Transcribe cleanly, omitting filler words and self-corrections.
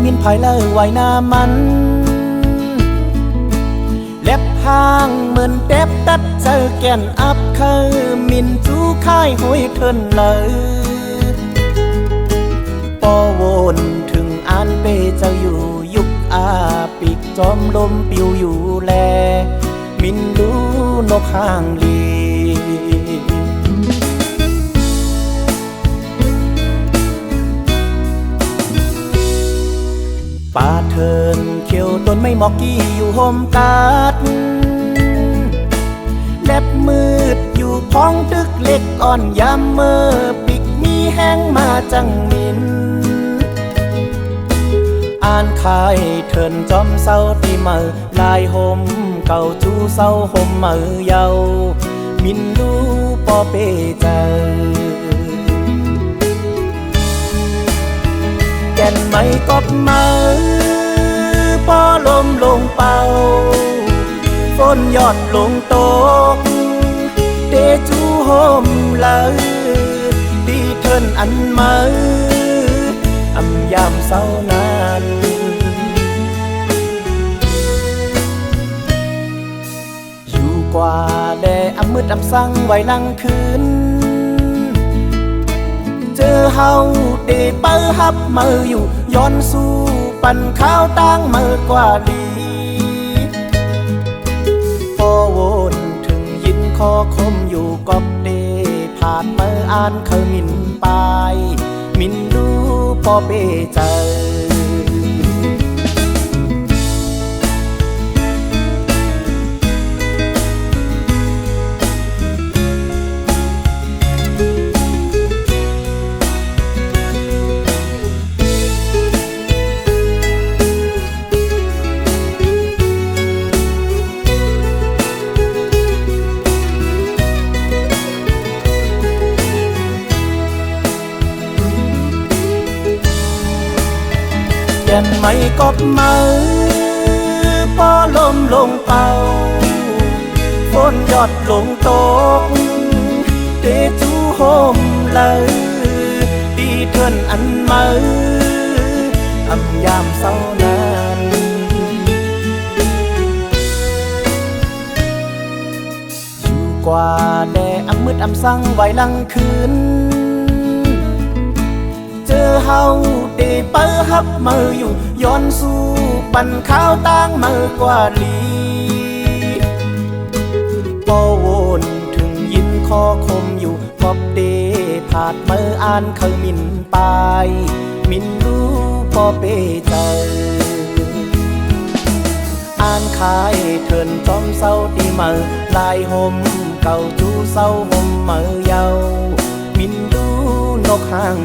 มินภายเลอไว้หน้ามันเล็บห้างเหมือนเด็บตัดเจอแก่นอับเคยมินจูค่ายหอยเทินเลยปอวนถึงอ่านเปเจ้าอยู่ยุคอาปีกจอมลมปิวอยู่แลมินดูนกห้างลีป่าเทินเขียวต้นไม่หมอกกี้อยู่ห่มกาดเล็บมืดอยู่พ้องตึกเล็กอ่อนยามเมื่อปิกมีแห้งมาจังมินอ่านขายเทินจอมเศร้าตีมือลายห่มเก่าจูเศร้าห่มมือเยามินดูปอเปเจอแก่นไม่กบมือปอลมลงเป่าฝนยอดลงตกเดจูห่มเลยดีเทินอันมืออำยามเศร้านานอยู่กว่าแดอำมืดอำสั่งไว้ลังคืนเจอเฮาเดเปิฮับมืออยู่ย้อนสู้ปั่นข้าวตั้งมือกว่าดีพอวนถึงยินคอคมอยู่กอบเดผ่านมืออ่านเคยมินปายมินดูพอเปเจอแก่นไม่กบมือปอลมลงเป่าฝนยอดลงตกเดจูห่มเลยดีเทินอันมืออำยามเศร้านานอยู่กว่าแดอำมืดอำสั่งไว้ลังคืนเจอเฮาเดเปิฮับมืออยู่ย้อนสู้ปั่นข้าวตั้งมือกว่าลีพอวนถึงยินคอคมอยู่กอบเดผาดมืออ่านเคยมินปายมินดูพอเปเจออ่านขายเทินจอมเศร้าตีมือลายห่มเก่าจูเศร้าห่มมือเยามินดูนกห้าง